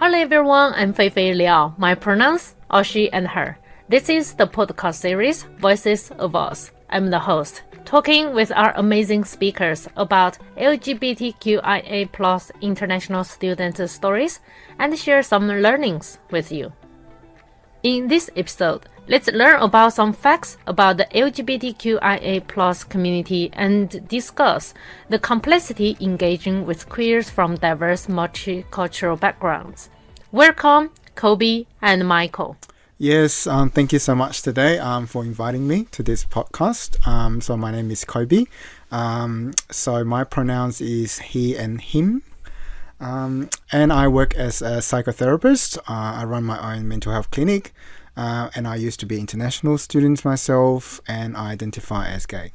Hello everyone, I'm Coby Liew. My pronouns are she and her. This is the podcast series Voices of Us. I'm the host, talking with our amazing speakers about LGBTQIA plus international student stories and share some learnings with you. In this episode, let's learn about some facts about the LGBTQIA plus community and discuss the complexity engaging with queers from diverse multicultural backgrounds. Welcome, Coby and Michael. Yes, thank you so much today for inviting me to this podcast. So my name is Coby. So my pronouns is he and him. And I work as a psychotherapist. I run my own mental health clinic. And I used to be international student myself, and I identify as gay.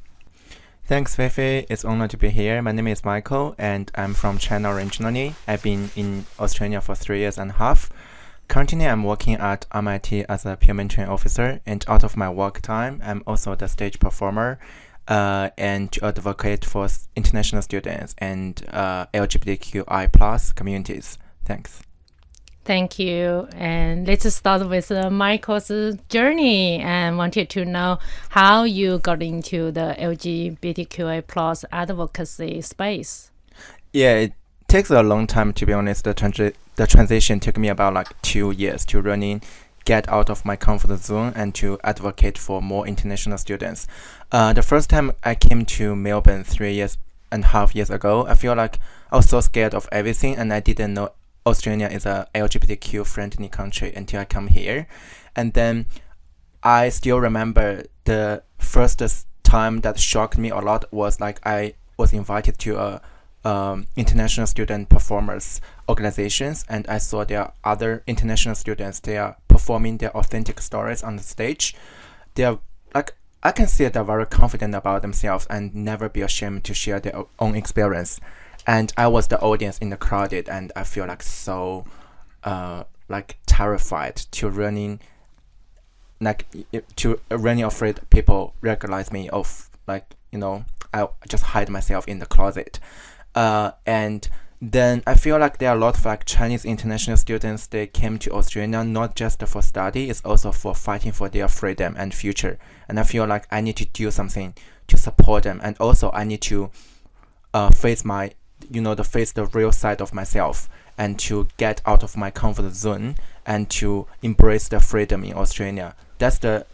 Thanks, Feifei. It's an honor to be here. My name is Michael, and I'm from China originally. I've been in Australia for 3 years and a half. Currently, I'm working at MIT as a peer mentoring officer, and out of my work time, I'm also the stage performer and to advocate for international students and LGBTQI plus communities. Thanks. Thank you. And let's start with Michael's journey and wanted to know how you got into the LGBTQA plus advocacy space. Yeah, it takes a long time, to be honest. The transition took me about like 2 years to really get out of my comfort zone and to advocate for more international students. The first time I came to Melbourne 3.5 years ago, I feel like I was so scared of everything and I didn't know Australia is a LGBTQ friendly country until I come here. And then I still remember the first time that shocked me a lot was like I was invited to a international student performers organizations, and I saw there are other international students. They are performing their authentic stories on the stage. They are like, I can see they're very confident about themselves and never be ashamed to share their own experience. And I was the audience in the crowded, and I feel like so like terrified to running afraid people recognize me of like, you know, I just hide myself in the closet. And then I feel like there are a lot of like Chinese international students. They came to Australia not just for study, it's also for fighting for their freedom and future. And I feel like I need to do something to support them, and also I need to face the real side of myself and to get out of my comfort zone and to embrace the freedom in Australia. That's the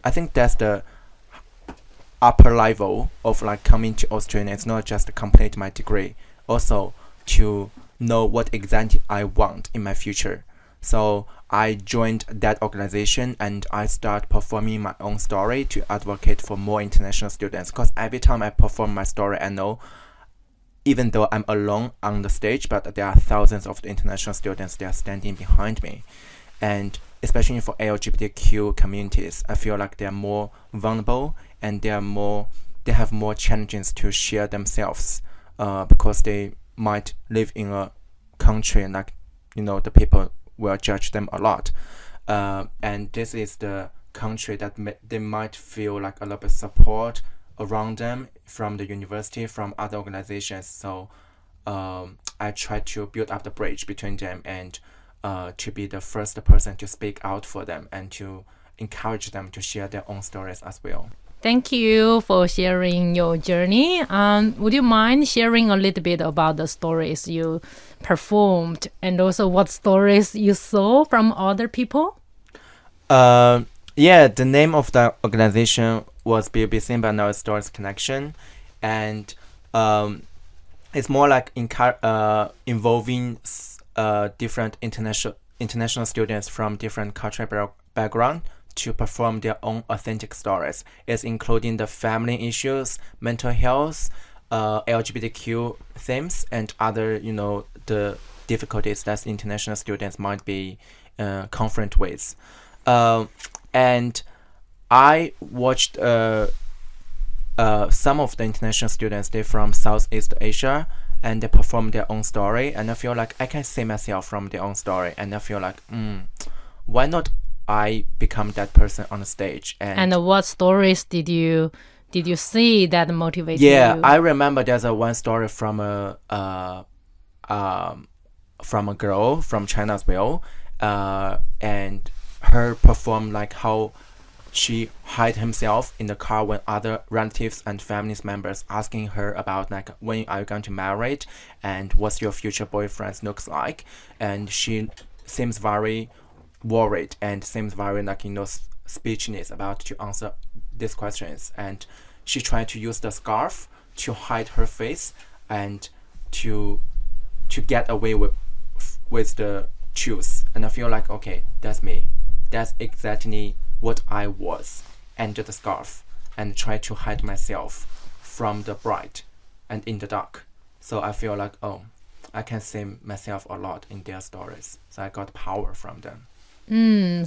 I think that's the upper level of like coming to Australia. It's not just to complete my degree, also to know what exactly I want in my future. So I joined that organization and I start performing my own story to advocate for more international students, because every time I perform my story, I know even though I'm alone on the stage, but there are thousands of the international students that are standing behind me. And especially for LGBTQ communities, I feel like they're more vulnerable and they have more challenges to share themselves because they might live in a country and like, you know, the people will judge them a lot. And this is the country that they might feel like a little bit support around them from the university, from other organizations. So I try to build up the bridge between them and to be the first person to speak out for them and to encourage them to share their own stories as well. Thank you for sharing your journey. Would you mind sharing a little bit about the stories you performed and also what stories you saw from other people? Yeah, the name of the organization was BB Simba Now Stories Connection, and it's more like involving different international students from different cultural background to perform their own authentic stories. It's including the family issues, mental health, LGBTQ themes, and other, you know, the difficulties that international students might be confronted with. And I watched some of the international students. They're from Southeast Asia, and they perform their own story. And I feel like I can see myself from their own story. And I feel like, why not I become that person on the stage? And what stories did you see that motivated you? Yeah, I remember there's one story from a from a girl from China as well, and her perform like how she hid himself in the car when other relatives and family members asking her about like when are you going to marry and what's your future boyfriend looks like, and she seems very worried and seems very like speechless about to answer these questions, and she tried to use the scarf to hide her face and to get away with the truth. And I feel like, okay, that's me, that's exactly what I was under the scarf, and try to hide myself from the bright and in the dark. So I feel like, oh, I can see myself a lot in their stories, so I got power from them.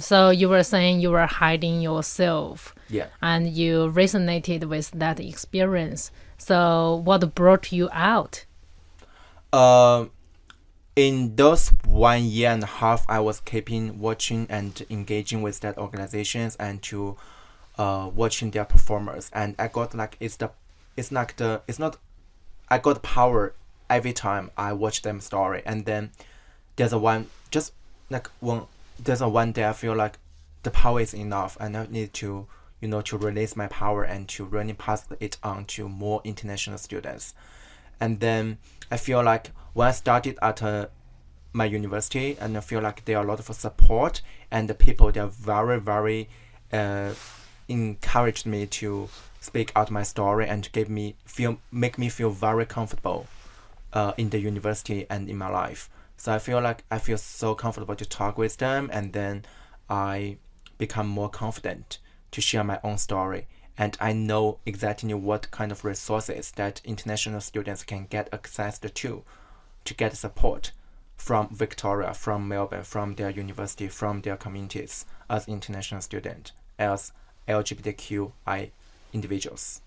So you were saying you were hiding yourself, Yeah. and you resonated with that experience. So what brought you out? In those 1.5 years, I was keeping watching and engaging with that organizations and to watching their performers, and I got like I got power every time I watch them story. And then there's a one day I feel like the power is enough, and I need to to release my power and to really pass it on to more international students. And then I feel like when I started at my university, and I feel like there are a lot of support, and the people, they are very, very encouraged me to speak out my story and make me feel very comfortable in the university and in my life. So I feel like I feel so comfortable to talk with them, and then I become more confident to share my own story. And I know exactly what kind of resources that international students can get access to get support from Victoria, from Melbourne, from their university, from their communities as international students, as LGBTQI individuals.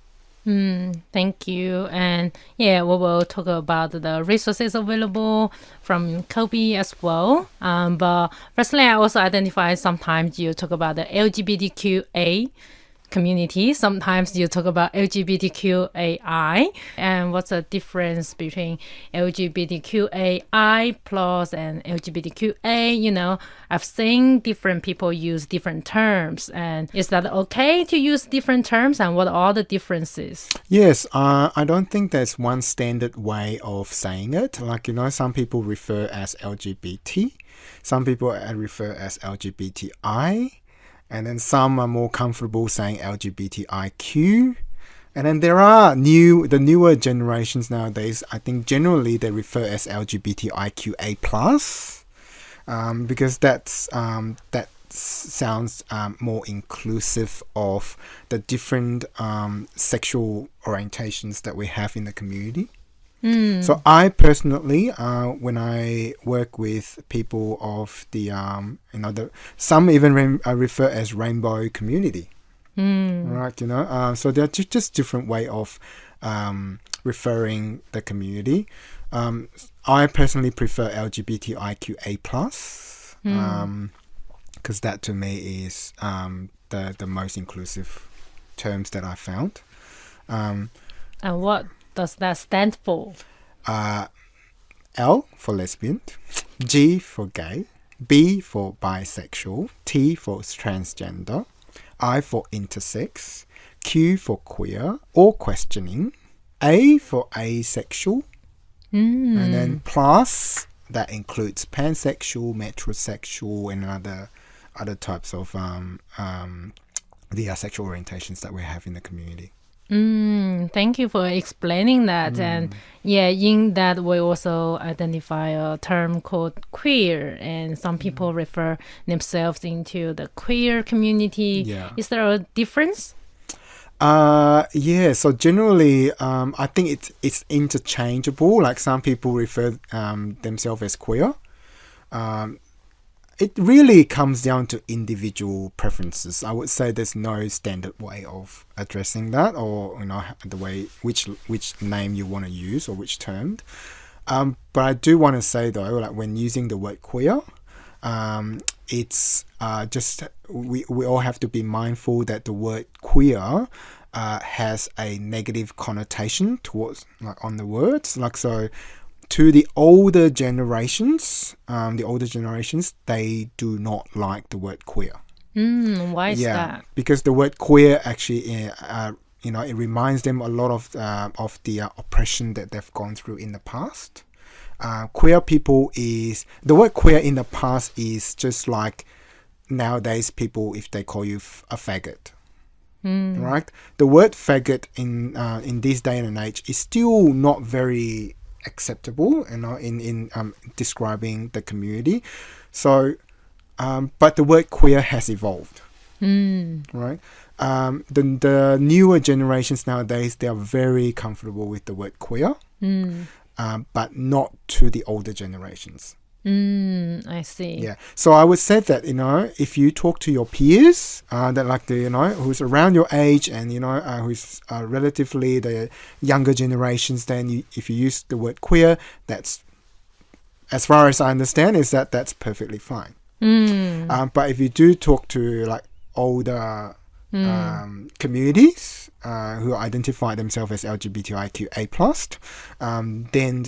Thank you. And yeah, we will talk about the resources available from Coby as well. But firstly, I also identify sometimes you talk about the LGBTQA community. Sometimes you talk about LGBTQAI, and what's the difference between LGBTQAI plus and LGBTQA. I've seen different people use different terms, and is that okay to use different terms, and what are the differences? Yes, I don't think there's one standard way of saying it. Like, some people refer as LGBT, some people refer as LGBTI, and then some are more comfortable saying LGBTIQ. And then there are the newer generations nowadays, I think generally they refer as LGBTIQA+, because that sounds more inclusive of the different sexual orientations that we have in the community. So I personally, when I work with people of the, some even refer as rainbow community, right? So they're just different way of referring the community. I personally prefer LGBTIQA+, because that to me is the most inclusive terms that I found. And what does that stand for? L for lesbian, G for gay, B for bisexual, T for transgender, I for intersex, Q for queer or questioning, A for asexual, and then plus that includes pansexual, metrosexual, and other types of the sexual orientations that we have in the community. Thank you for explaining that. And yeah, in that we also identify a term called queer, and some people refer themselves into the queer community. Yeah. Is there a difference? Yeah, so generally I think it's interchangeable. Like some people refer themselves as queer. It really comes down to individual preferences. I would say there's no standard way of addressing that, or the way which name you want to use or which term. But I do want to say though, like when using the word queer, it's just we all have to be mindful that the word queer has a negative connotation towards on the words. Like so, to the older generations, they do not like the word queer. Why is that? Because the word queer actually, it reminds them a lot of the oppression that they've gone through in the past. The word queer in the past is just like nowadays people, if they call you a faggot. Right? The word faggot in this day and age is still not very acceptable, in describing the community. So, but the word queer has evolved. Right? The newer generations nowadays, they are very comfortable with the word queer, but not to the older generations. I see. Yeah. So I would say that, if you talk to your peers, that like who's around your age and, who's relatively the younger generations, then if you use the word queer, that's, as far as I understand, that's perfectly fine. But if you do talk to like older communities who identify themselves as LGBTIQA+, then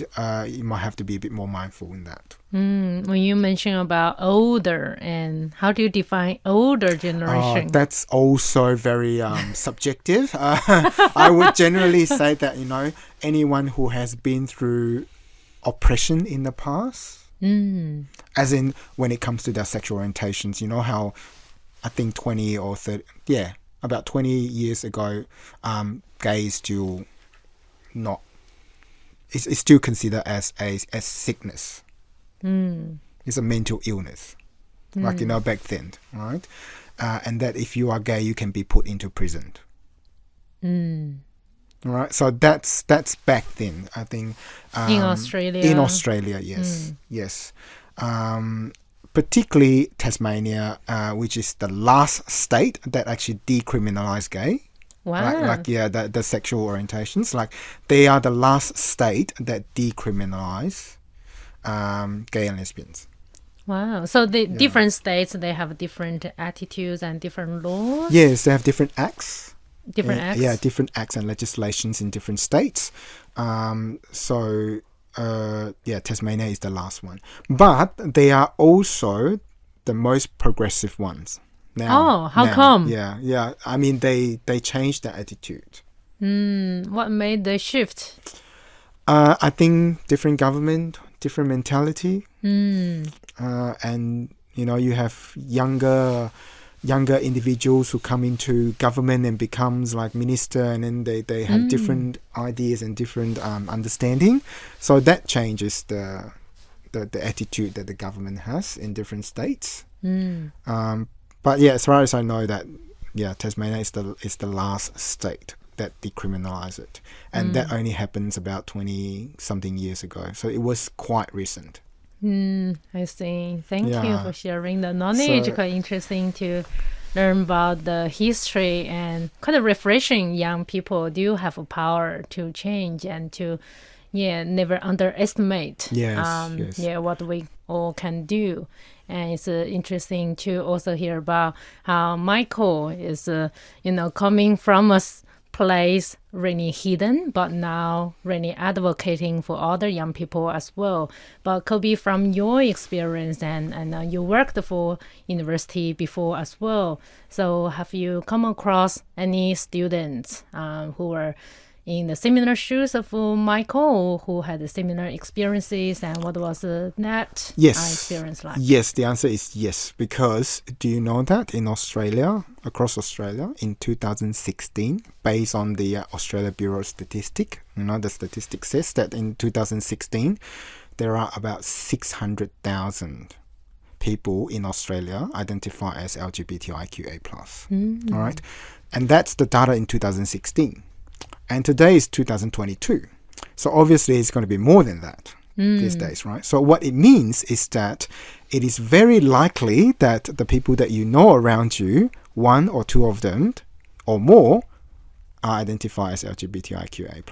you might have to be a bit more mindful in that. When you mention about older, and how do you define older generation? That's also very subjective. I would generally say that, anyone who has been through oppression in the past, as in when it comes to their sexual orientations, how I think 20 or 30, about 20 years ago, gays still not, it's still considered as sickness. It's a mental illness, like, back then, right? And that if you are gay, you can be put into prison. Right? So that's back then, I think. In Australia? In Australia, yes. Yes. Particularly Tasmania, which is the last state that actually decriminalised gay. Wow. Like the sexual orientations. Like, they are the last state that decriminalise gay and lesbians. Wow. So the different states, they have different attitudes and different laws? Yes, they have different acts. Different acts? Yeah, different acts and legislations in different states. Tasmania is the last one. But they are also the most progressive ones. Now, how come? Yeah. I mean, they changed their attitude. What made the shift? I think different government, different mentality. And, you have younger individuals who come into government and becomes like minister, and then they have different ideas and different understanding. So that changes the attitude that the government has in different states. But yeah, as far as I know, that Tasmania is the last state that decriminalised it, and that only happens about 20-something years ago. So it was quite recent. I see. Thank you for sharing the knowledge. Quite interesting to learn about the history, and kind of refreshing. Young people do have a power to change and to never underestimate what we all can do. And it's interesting to also hear about how Michael is coming from a place really hidden, but now really advocating for other young people as well. But Coby, from your experience, and you worked for university before as well, so have you come across any students who were in the similar shoes of Michael, who had similar experiences, and what was that experience like? Yes, the answer is yes, because do you know that in Australia, across Australia, in 2016, based on the Australia Bureau of Statistics, the statistic says that in 2016, there are about 600,000 people in Australia identify as LGBTIQA+. All right? And that's the data in 2016. And today is 2022. So obviously it's going to be more than that these days, right? So what it means is that it is very likely that the people that you know around you, one or two of them or more, are identified as LGBTIQA+.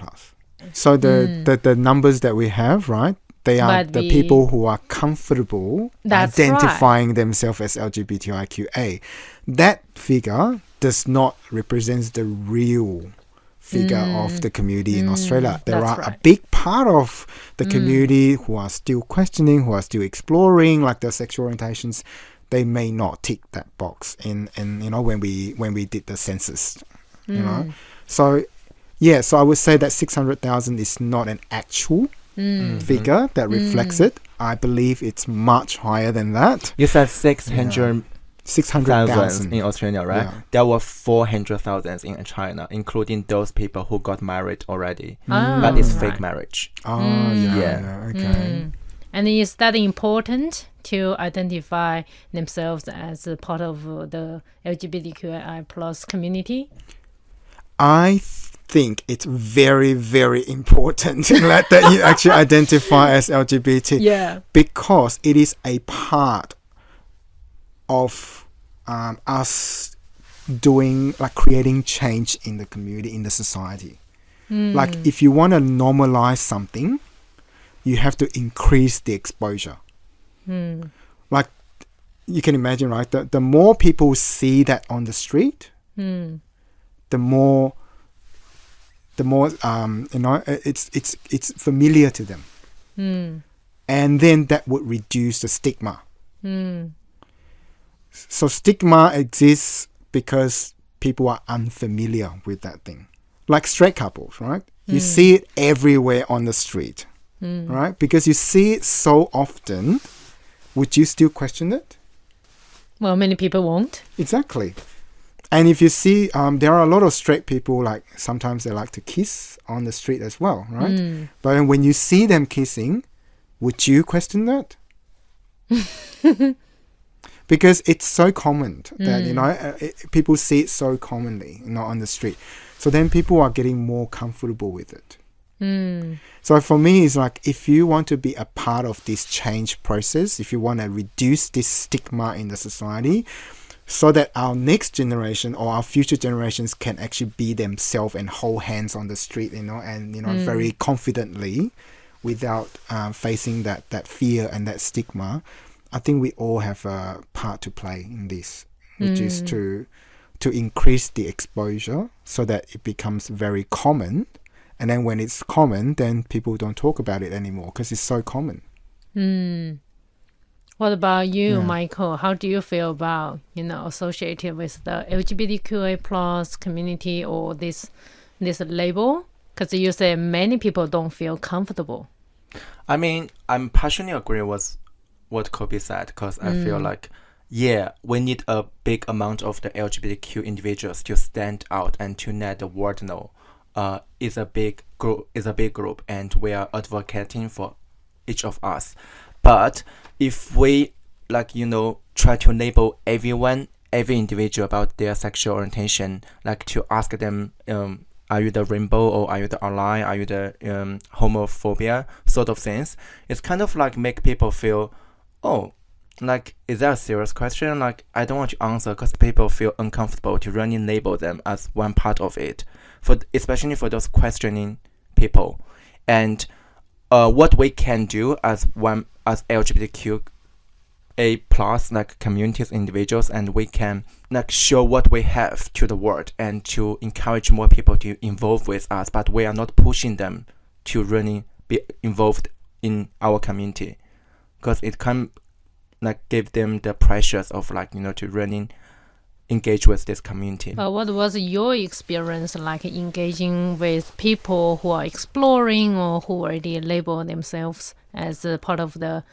So the numbers that we have, right? They are the people who are comfortable identifying themselves as LGBTIQA. That figure does not represent the real figure of the community in Australia. There are a big part part of the community who are still questioning, who are still exploring like their sexual orientations, they may not tick that box in when we did the census, So so I would say that 600,000 is not an actual figure that reflects it. I believe it's much higher than that. You said 600,000 in Australia, right? Yeah. There were 400,000 in China, including those people who got married already. But it's fake marriage. Okay. And is that important to identify themselves as a part of the LGBTQIA plus community? I think it's very, very important that you actually identify as LGBT. Yeah. Because it is a part of us doing, like, creating change in the community, in the society. Like, if you want to normalize something, you have to increase the exposure. Like, you can imagine, right? The more people see that on the street, the more it's familiar to them, and then that would reduce the stigma. So stigma exists because people are unfamiliar with that thing. Like straight couples, right? You see it everywhere on the street, right? Because you see it so often. Would you still question it? Well, many people won't. Exactly. And if you see, there are a lot of straight people, like sometimes they like to kiss on the street as well, right? But then when you see them kissing, would you question that? Because it's so common that, people see it so commonly, on the street. So then people are getting more comfortable with it. So for me, it's like, if you want to be a part of this change process, if you want to reduce this stigma in the society, so that our next generation or our future generations can actually be themselves and hold hands on the street, and very confidently, without facing that fear and that stigma. I think we all have a part to play in this, which is to increase the exposure so that it becomes very common. And then when it's common, then people don't talk about it anymore because it's so common. What about you, Michael? How do you feel about, associated with the LGBTQA plus community or this label? Because you say many people don't feel comfortable. I mean, I'm passionately agree with what Coby said, because I feel like, we need a big amount of the LGBTQ individuals to stand out and to let the world know is a big group, and we are advocating for each of us. But if we try to label every individual about their sexual orientation, like to ask them, are you the rainbow, or are you the ally, are you the homophobia sort of things, it's kind of like make people feel, oh, like, is that a serious question? Like, I don't want to answer because people feel uncomfortable to really label them as one part of it, especially for those questioning people. And what we can do as LGBTQA plus communities, individuals, and we can show what we have to the world and to encourage more people to involve with us, but we are not pushing them to really be involved in our community, because it can give them the pressures of to really engage with this community. But what was your experience like engaging with people who are exploring or who already label themselves as a part of the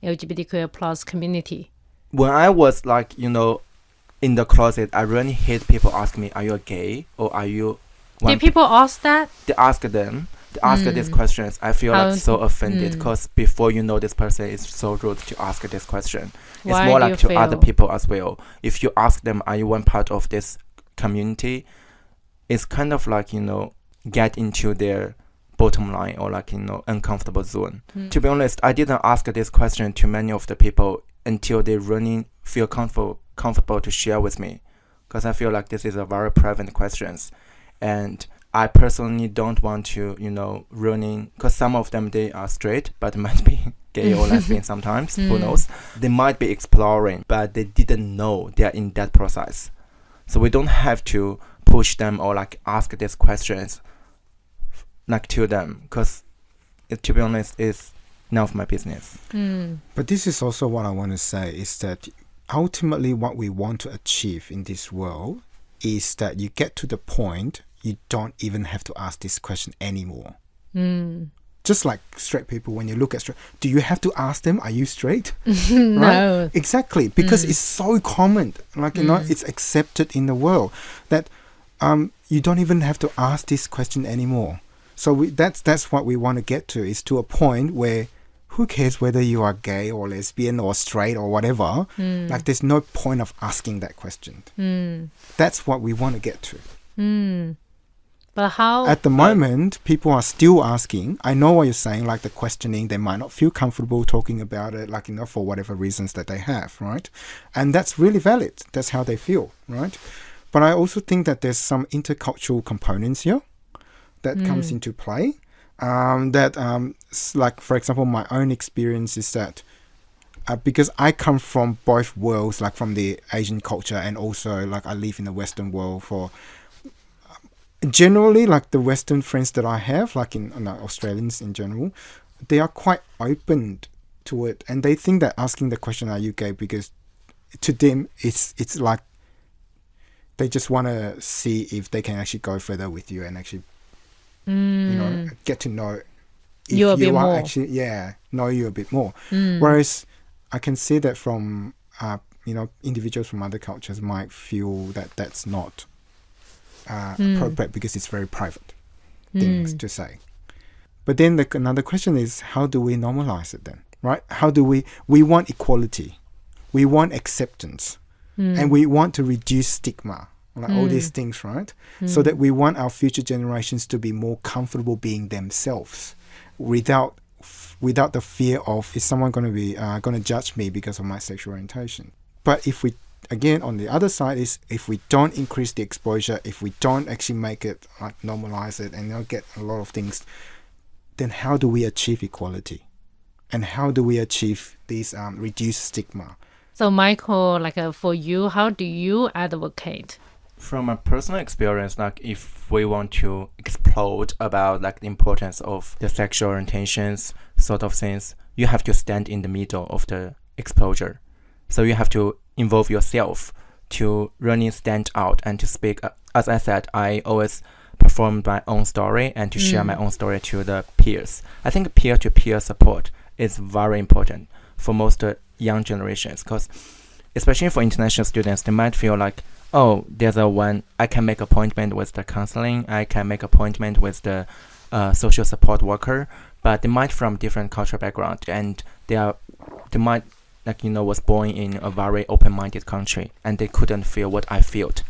LGBTQIA plus community? When I was in the closet, I really hate people ask me, are you gay, or are you... Did people ask that? They ask these questions. I feel so offended, because before this person is so rude to ask this question. It's more to other people as well. If you ask them, are you one part of this community, it's kind of get into their bottom line or uncomfortable zone. To be honest, I didn't ask this question to many of the people until they really feel comfortable to share with me, because I feel like this is a very private questions, and I personally don't want to, running, because some of them, they are straight, but might be gay or lesbian sometimes, who knows. They might be exploring, but they didn't know they're in that process. So we don't have to push them or ask these questions to them, because to be honest, is none of my business. But this is also what I want to say, is that ultimately what we want to achieve in this world is that you get to the point you don't even have to ask this question anymore. Just like straight people, when you look at straight, do you have to ask them, are you straight? No. Right? Exactly, because it's so common, like, you know, it's accepted in the world that you don't even have to ask this question anymore. So that's what we want to get to, is to a point where who cares whether you are gay or lesbian or straight or whatever, like there's no point of asking that question. That's what we want to get to. But how? At the moment, people are still asking. I know what you're saying, like the questioning, they might not feel comfortable talking about it, like, you know, for whatever reasons that they have, right? And that's really valid. That's how they feel, right? But I also think that there's some intercultural components here that comes into play. Like, for example, my own experience is that because I come from both worlds, like from the Asian culture and also like I live in the Western world for... Generally, like the Western friends that I have, like in Australians in general, they are quite open to it, and they think that asking the question, "Are you gay?" because to them it's like they just want to see if they can actually go further with you and actually, you know, get to know if you a bit more. Actually, know you a bit more. Whereas I can see that from you know, individuals from other cultures might feel that that's not appropriate because it's very private things to say. But then another question is, how do we normalize it then, right? How do we want equality, we want acceptance, and we want to reduce stigma, like all these things, right? So that we want our future generations to be more comfortable being themselves without the fear of, is someone going to be going to judge me because of my sexual orientation? But if we, again, on the other side, is if we don't increase the exposure, if we don't actually make it, like, normalize it and, you know, get a lot of things, then how do we achieve equality? And how do we achieve these reduced stigma? So Michael, like for you, how do you advocate? From a personal experience, like if we want to explode about like the importance of the sexual orientations sort of things, you have to stand in the middle of the exposure. So you have to involve yourself to really stand out and to speak. As I said, I always perform my own story and to share my own story to the peers. I think peer-to-peer support is very important for most young generations, because especially for international students, they might feel like, oh, there's I can make appointment with the counseling, I can make appointment with the social support worker, but they might from different cultural background, and they might, like, you know, was born in a very open-minded country and they couldn't feel what I felt.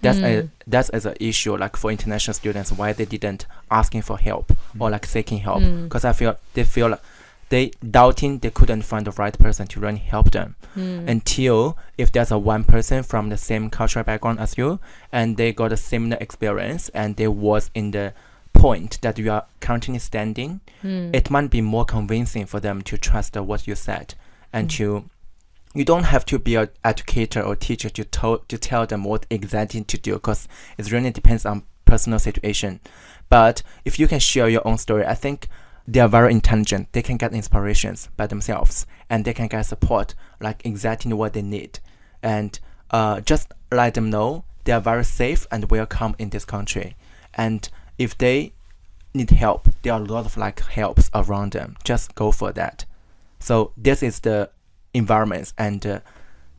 That's as an issue, like for international students, why they didn't asking for help or like seeking help, because I feel they feel like they doubting they couldn't find the right person to really help them until if there's one person from the same cultural background as you and they got a similar experience and they was in the point that you are currently standing, it might be more convincing for them to trust what you said. And you don't have to be an educator or teacher to tell them what exactly to do, because it really depends on personal situation. But if you can share your own story, I think they are very intelligent. They can get inspirations by themselves and they can get support, like exactly what they need. And just let them know they are very safe and welcome in this country. And if they need help, there are a lot of like helps around them. Just go for that. So this is the environments and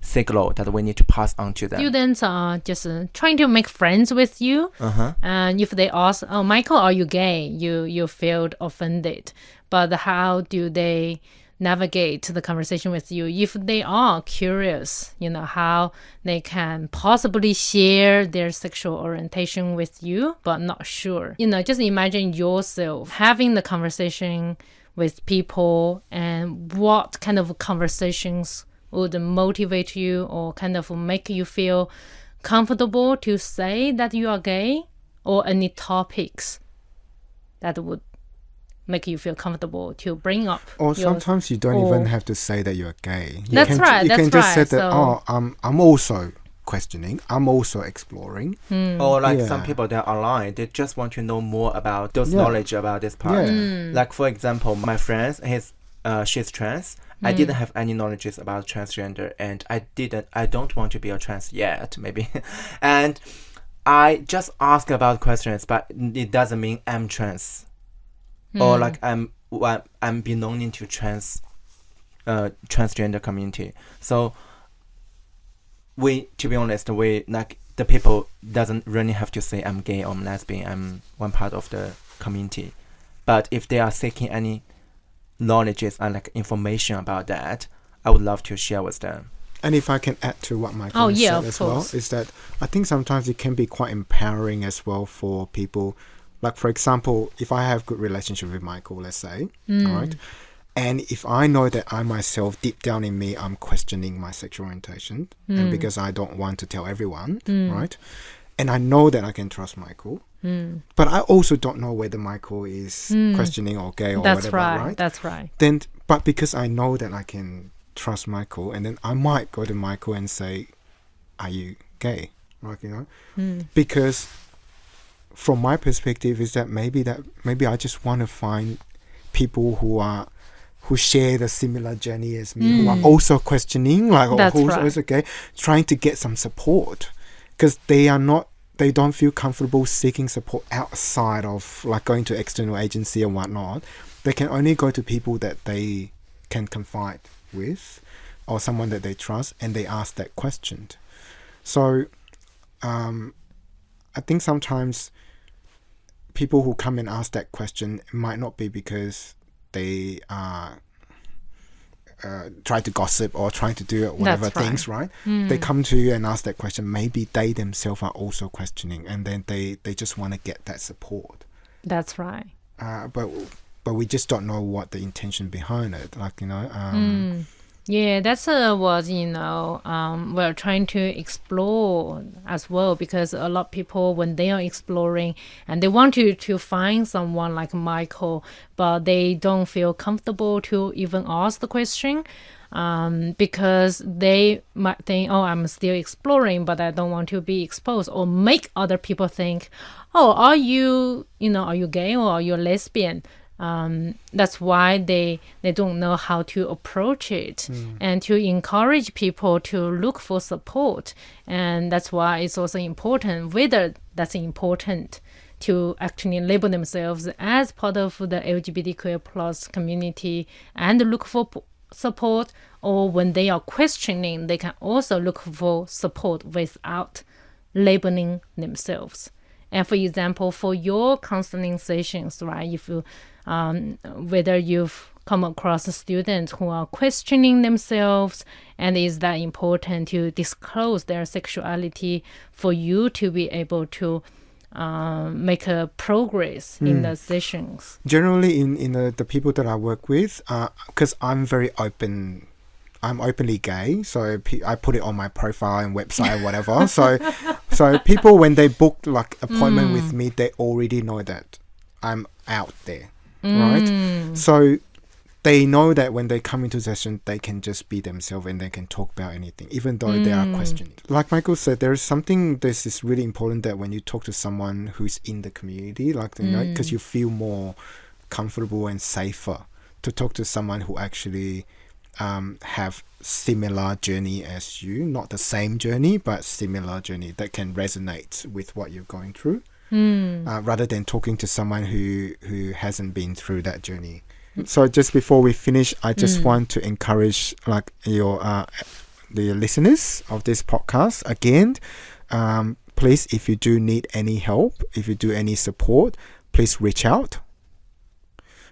signal that we need to pass on to them. Students are just trying to make friends with you. And if they ask, oh, Michael, are you gay? You feel offended. But how do they navigate the conversation with you if they are curious, you know, how they can possibly share their sexual orientation with you, but not sure. You know, just imagine yourself having the conversation with people, and what kind of conversations would motivate you or kind of make you feel comfortable to say that you are gay, or any topics that would make you feel comfortable to bring up. Or sometimes you don't even have to say that you're gay. You That's right. You can just say that, So, I'm also questioning. I'm also exploring. Or like Yeah. some people that are online, they just want to know more about those Yeah. knowledge about this part. Yeah. Like for example, my friend, she's trans. I didn't have any knowledge about transgender, and I don't want to be a trans yet, maybe. And I just ask about questions, but it doesn't mean I'm trans, or like I'm belonging to transgender community. So to be honest, like the people doesn't really have to say I'm gay or I'm lesbian. I'm one part of the community. But if they are seeking any knowledges and like information about that, I would love to share with them. And if I can add to what Michael said of as well, course. is that I think sometimes it can be quite empowering as well for people. Like, for example, if I have good relationship with Michael, let's say, all right, and if I know that I myself, deep down in me, I'm questioning my sexual orientation, and because I don't want to tell everyone, right, and I know that I can trust Michael, but I also don't know whether Michael is questioning or gay or That's whatever, right? That's right. Then, but because I know that I can trust Michael, and then I might go to Michael and say, "Are you gay?" Like, you know, because from my perspective is that maybe I just want to find people who share the similar journey as me, who are also questioning, like, or That's who's right. also gay, trying to get some support, because they don't feel comfortable seeking support outside of like going to external agency and whatnot. They can only go to people that they can confide with or someone that they trust, and they ask that question. So I think sometimes people who come and ask that question might not be because they try to gossip or try to do whatever That's right. things, right? They come to you and ask that question. Maybe they themselves are also questioning, and then they just want to get that support. That's right. But we just don't know what the intention behind it. Like, you know, Yeah, that's what, we're trying to explore as well, because a lot of people, when they are exploring and they want to find someone like Michael, but they don't feel comfortable to even ask the question, because they might think, oh, I'm still exploring, but I don't want to be exposed, or make other people think, oh, are you gay, or are you lesbian? That's why they don't know how to approach it, and to encourage people to look for support. And that's why it's also important, whether that's important to actually label themselves as part of the LGBTQIA plus community and look for support, or when they are questioning, they can also look for support without labeling themselves. And for example, for your counseling sessions, right, if you whether you've come across students who are questioning themselves, and is that important to disclose their sexuality for you to be able to make a progress in the sessions? generally in the people that I work with, because I'm very open. I'm openly gay, so I put it on my profile and website, whatever. So people, when they book like appointment with me, they already know that I'm out there, right? So they know that when they come into session, they can just be themselves and they can talk about anything, even though they are questioned. Like Michael said, this is really important, that when you talk to someone who's in the community, like, you know, because you feel more comfortable and safer to talk to someone who actually have similar journey as you, not the same journey, but similar journey that can resonate with what you're going through, rather than talking to someone who hasn't been through that journey. So just before we finish, I just want to encourage like the listeners of this podcast again, please, if you do need any help, if you do any support, please reach out.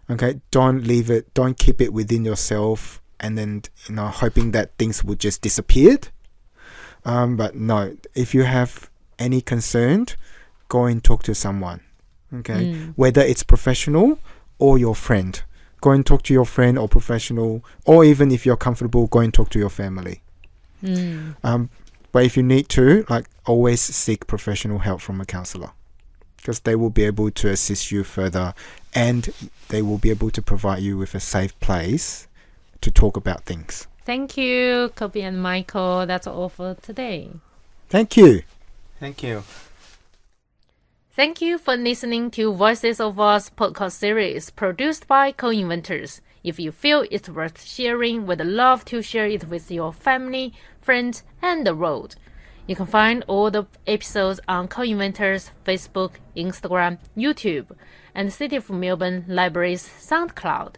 Okay, don't keep it within yourself and then, you know, hoping that things will just disappear. But no, if you have any concern, go and talk to someone. Okay, whether it's professional or your friend, go and talk to your friend or professional, or even if you're comfortable, go and talk to your family. But if you need to, like, always seek professional help from a counselor, because they will be able to assist you further, and they will be able to provide you with a safe place to talk about things. Thank you, Coby and Michael. That's all for today. Thank you. Thank you. Thank you for listening to Voices of Us podcast series produced by Co-Inventors. If you feel it's worth sharing, we'd love to share it with your family, friends, and the world. You can find all the episodes on Co-Inventors' Facebook, Instagram, YouTube, and City of Melbourne Library's SoundCloud.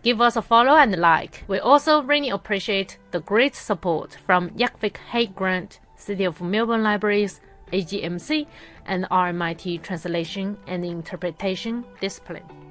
Give us a follow and like. We also really appreciate the great support from Yakvik Hate Grant, City of Melbourne Libraries, AGMC, and RMIT Translation and Interpretation Discipline.